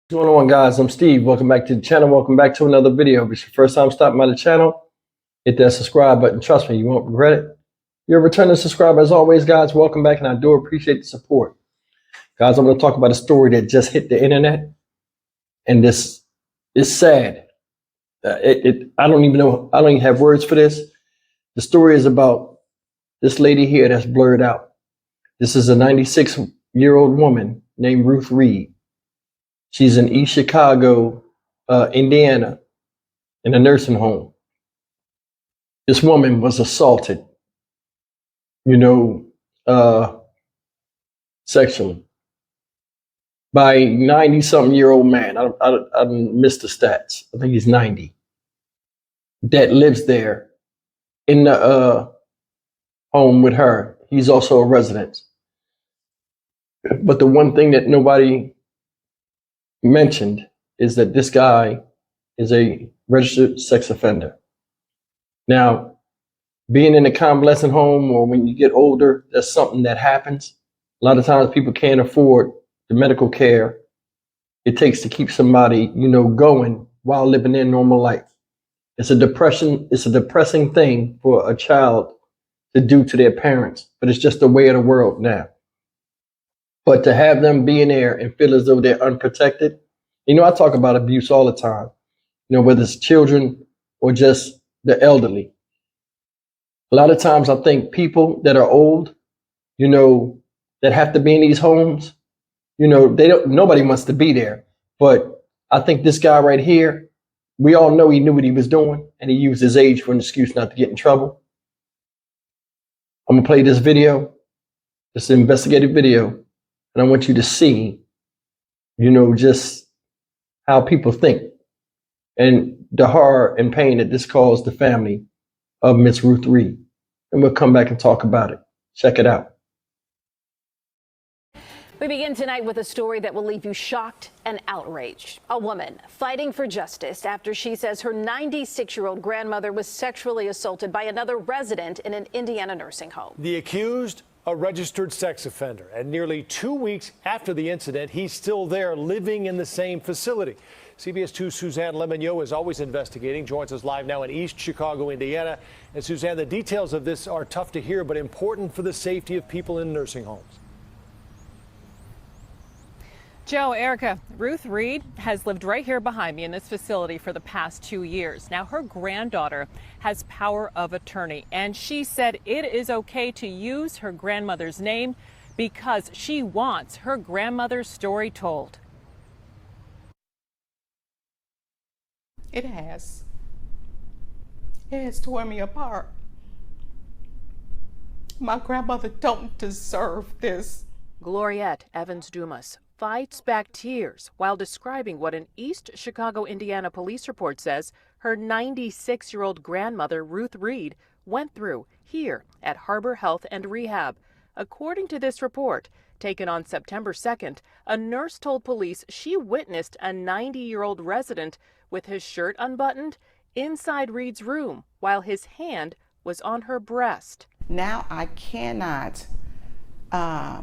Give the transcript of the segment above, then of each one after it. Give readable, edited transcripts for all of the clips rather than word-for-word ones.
What's going on, guys? I'm Steve. Welcome back to the channel. Welcome back to another video. If it's your first time stopping by the channel, hit that subscribe button. Trust me, you won't regret it. You're a returning subscriber as always, guys. Welcome back, and I do appreciate the support. Guys, I'm going to talk about a story that just hit the internet, and this is sad. I don't even know. I don't even have words for this. The story is about this lady here that's blurred out. This is a 96-year-old woman named Ruth Reed. She's in East Chicago, Indiana, in a nursing home. This woman was assaulted, sexually by a 90-something-year-old man. I missed the stats. I think he's 90. That lives there in the home with her. He's also a resident. But the one thing that nobody mentioned is that this guy is a registered sex offender. Now, being in a convalescent home or when you get older, that's something that happens. A lot of times people can't afford the medical care it takes to keep somebody, going while living their normal life. It's a depressing thing for a child to do to their parents, but it's just the way of the world now. But to have them be in there and feel as though they're unprotected, I talk about abuse all the time, whether it's children or just the elderly. A lot of times I think people that are old, that have to be in these homes, nobody wants to be there. But I think this guy right here, we all know he knew what he was doing and he used his age for an excuse not to get in trouble. I'm gonna play this video, this investigative video, and I want you to see, just how people think and the horror and pain that this caused the family of Miss Ruth Reed. And we'll come back and talk about it. Check it out. We begin tonight with a story that will leave you shocked and outraged. A woman fighting for justice after she says her 96-year-old grandmother was sexually assaulted by another resident in an Indiana nursing home. The accused, a registered sex offender, and nearly 2 weeks after the incident, he's still there living in the same facility. CBS 2's Suzanne Lemonnier is always investigating, joins us live now in East Chicago, Indiana. And Suzanne, the details of this are tough to hear, but important for the safety of people in nursing homes. Joe, Erica, Ruth Reed has lived right here behind me in this facility for the past 2 years. Now, her granddaughter has power of attorney, and she said it is okay to use her grandmother's name because she wants her grandmother's story told. It has. It has torn me apart. My grandmother don't deserve this. Gloriette Evans-Dumas fights back tears while describing what an East Chicago, Indiana police report says her 96-year-old grandmother, Ruth Reed, went through here at Harbor Health and Rehab. According to this report, taken on September 2nd, a nurse told police she witnessed a 90-year-old resident with his shirt unbuttoned inside Reed's room while his hand was on her breast. Now I cannot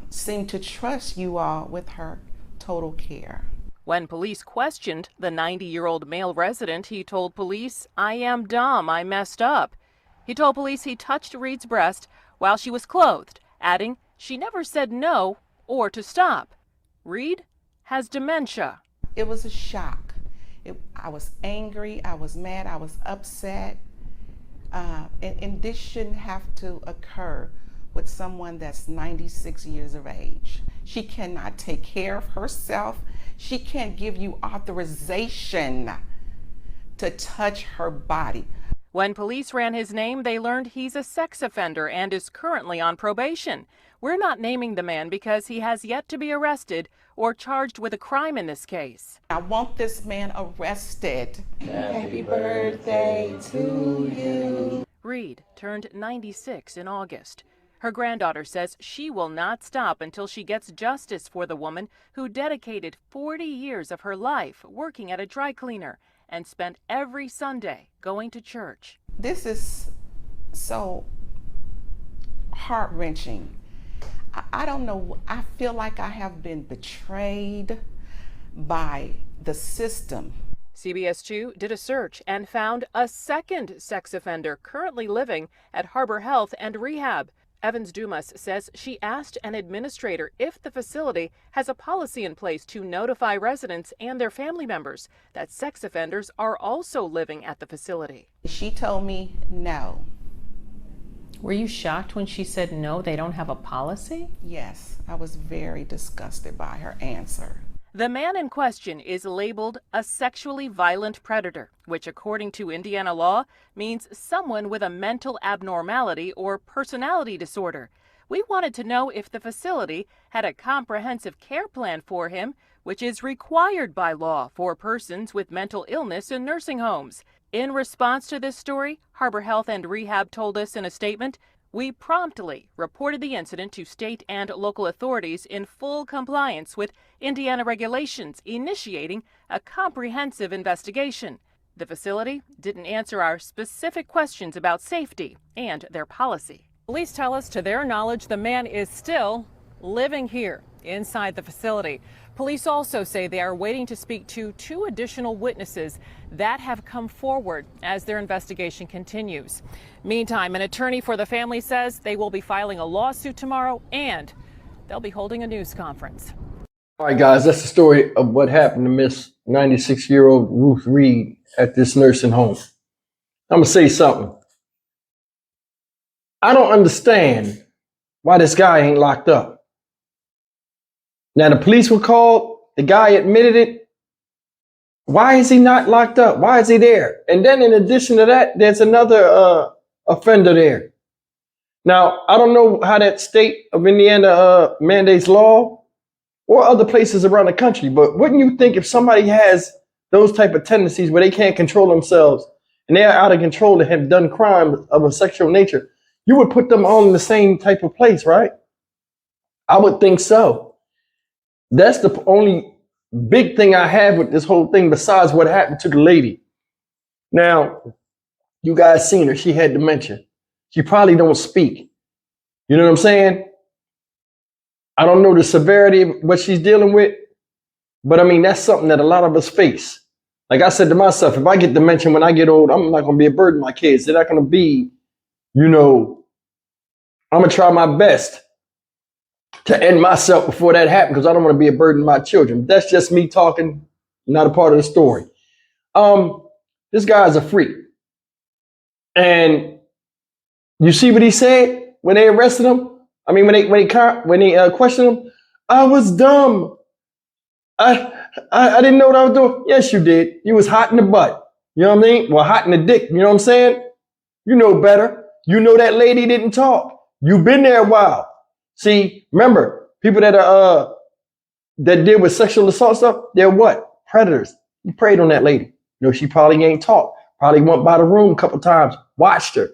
seem to trust you all with her total care. When police questioned the 90-year-old male resident, he told police, "I am dumb, I messed up." He told police he touched Reed's breast while she was clothed, adding she never said no or to stop. Reed has dementia. It was a shock. I was angry, I was mad, I was upset. And this shouldn't have to occur with someone that's 96 years of age. She cannot take care of herself. She can't give you authorization to touch her body. When police ran his name, they learned he's a sex offender and is currently on probation. We're not naming the man because he has yet to be arrested or charged with a crime in this case. I want this man arrested. Happy birthday to you. Reed turned 96 in August. Her granddaughter says she will not stop until she gets justice for the woman who dedicated 40 years of her life working at a dry cleaner and spent every Sunday going to church. This is so heart-wrenching. I don't know, I feel like I have been betrayed by the system. CBS 2 did a search and found a second sex offender currently living at Harbor Health and Rehab. Evans Dumas says she asked an administrator if the facility has a policy in place to notify residents and their family members that sex offenders are also living at the facility. She told me no. Were you shocked when she said no, they don't have a policy? Yes, I was very disgusted by her answer. The man in question is labeled a sexually violent predator, which according to Indiana law means someone with a mental abnormality or personality disorder. We wanted to know if the facility had a comprehensive care plan for him, which is required by law for persons with mental illness in nursing homes. In response to this story, Harbor Health and Rehab told us in a statement, we promptly reported the incident to state and local authorities in full compliance with Indiana regulations, initiating a comprehensive investigation. The facility didn't answer our specific questions about safety and their policy. Police tell us, to their knowledge, the man is still living here inside the facility. Police also say they are waiting to speak to 2 additional witnesses that have come forward as their investigation continues. Meantime, an attorney for the family says they will be filing a lawsuit tomorrow and they'll be holding a news conference. All right, guys, that's the story of what happened to Miss 96-year-old Ruth Reed at this nursing home. I'm going to say something. I don't understand why this guy ain't locked up. Now, the police were called. The guy admitted it. Why is he not locked up? Why is he there? And then in addition to that, there's another offender there. Now, I don't know how that state of Indiana mandates law or other places around the country, but wouldn't you think if somebody has those type of tendencies where they can't control themselves and they're out of control and have done crimes of a sexual nature, you would put them all in the same type of place, right? I would think so. That's the only big thing I have with this whole thing besides what happened to the lady. Now, you guys seen her. She had dementia. She probably don't speak. You know what I'm saying? I don't know the severity of what she's dealing with, but I mean, that's something that a lot of us face. Like I said to myself, if I get dementia when I get old, I'm not going to be a burden to my kids. They're not going to be, I'm going to try my best to end myself before that happened because I don't want to be a burden to my children. That's just me talking, not a part of the story. This guy's a freak. And you see what he said when they arrested him? I mean, when they questioned him, I was dumb. I didn't know what I was doing. Yes, you did. You was hot in the butt. You know what I mean? Well, hot in the dick. You know what I'm saying? You know better. You know that lady didn't talk. You've been there a while. See, remember, people that are that deal with sexual assault stuff, they're what? Predators. You preyed on that lady. She probably ain't talked. Probably went by the room a couple times, watched her,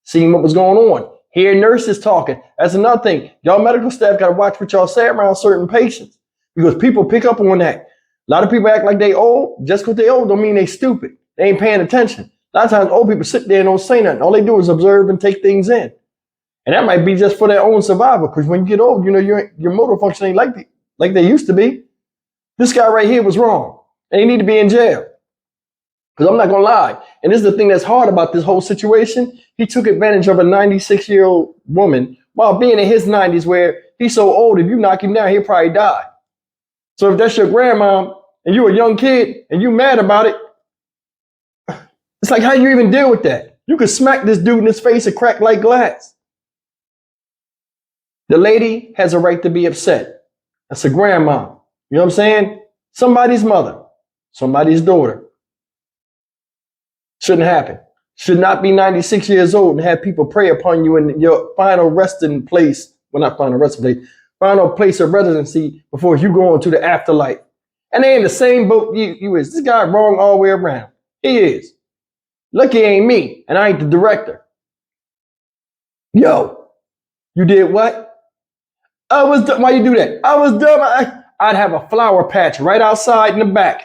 seen what was going on. Hear nurses talking. That's another thing. Y'all medical staff got to watch what y'all say around certain patients because people pick up on that. A lot of people act like they old. Just because they old don't mean they stupid. They ain't paying attention. A lot of times old people sit there and don't say nothing. All they do is observe and take things in. And that might be just for their own survival, because when you get old, your motor function ain't like they used to be. This guy right here was wrong, and he need to be in jail. Because I'm not gonna lie, and this is the thing that's hard about this whole situation. He took advantage of a 96-year-old woman while being in his 90s, where he's so old, if you knock him down, he'll probably die. So if that's your grandma and you're a young kid and you mad about it, it's like, how do you even deal with that? You could smack this dude in his face and crack like glass. The lady has a right to be upset. That's a grandma. You know what I'm saying? Somebody's mother, somebody's daughter. Shouldn't happen. Should not be 96 years old and have people prey upon you in your final resting place. Well, not final resting place, final place of residency before you go on to the afterlife. And they in the same boat you is. This guy wrong all the way around. He is. Lucky ain't me, and I ain't the director. Yo, you did what? I was dumb. Why you do that? I was dumb. I'd have a flower patch right outside in the back.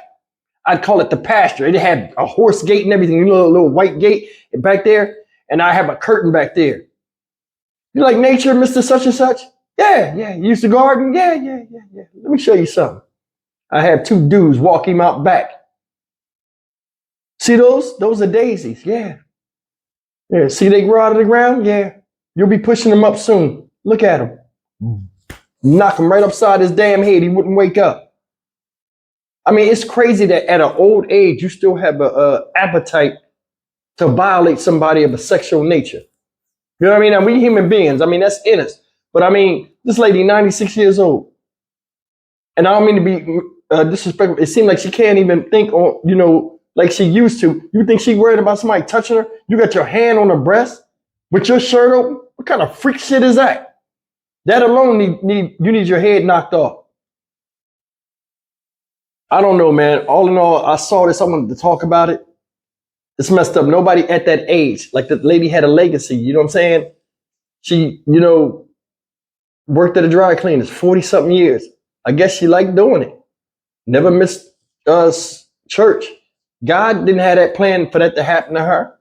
I'd call it the pasture. It had a horse gate and everything, little white gate back there, and I have a curtain back there. You like nature, Mr. Such and Such? Yeah. You used to garden? Yeah. Let me show you something. I had 2 dudes walk him out back. See those? Those are daisies. Yeah. Yeah. See they grow out of the ground? Yeah. You'll be pushing them up soon. Look at him. Knock him right upside his damn head. He wouldn't wake up. I mean, it's crazy that at an old age, you still have a appetite to violate somebody of a sexual nature. You know what I mean? And we human beings. I mean, that's in us. But I mean, this lady, 96 years old. And I don't mean to be disrespectful. It seems like she can't even think on, you know, like she used to. You think she worried about somebody touching her? You got your hand on her breast with your shirt open? What kind of freak shit is that? That alone you need your head knocked off. I don't know, man. All in all, I saw this. I wanted to talk about it. It's messed up. Nobody at that age, like the lady had a legacy. You know what I'm saying? She, you know, worked at a dry cleaners 40-something years. I guess she liked doing it. Never missed church. God didn't have that plan for that to happen to her.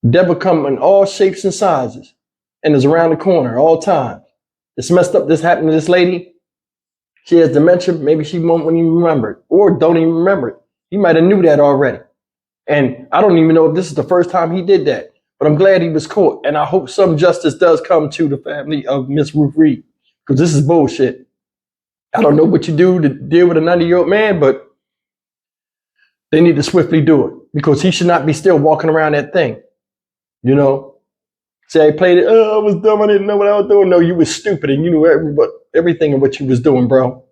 Devil come in all shapes and sizes and is around the corner all times. It's messed up. This happened to this lady. She has dementia. Maybe she won't even remember it or don't even remember it. He might have knew that already. And I don't even know if this is the first time he did that, but I'm glad he was caught. And I hope some justice does come to the family of Miss Ruth Reed, because this is bullshit. I don't know what you do to deal with a 90-year-old man, but they need to swiftly do it, because he should not be still walking around that thing. You know, say I played it. Oh, I was dumb. I didn't know what I was doing. No, you was stupid and you knew everything of what you was doing, bro.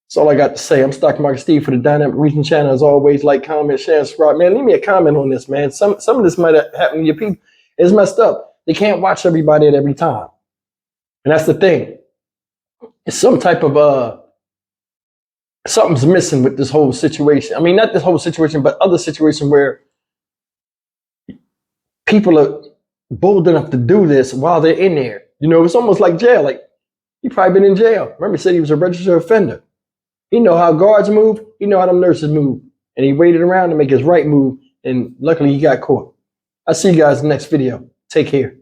That's all I got to say. I'm Stock Market Steve for the Dynamic Region channel. As always, like, comment, share, and subscribe. Man, leave me a comment on this, man. Some of this might have happened to your people. It's messed up. They can't watch everybody at every time. And that's the thing. It's some type of something's missing with this whole situation. I mean, not this whole situation, but other situation where people are bold enough to do this while they're in there. You know, it's almost like jail. Like, he probably been in jail. Remember, he said he was a registered offender. He know how guards move. He know how them nurses move. And he waited around to make his right move. And luckily, he got caught. I'll see you guys in the next video. Take care.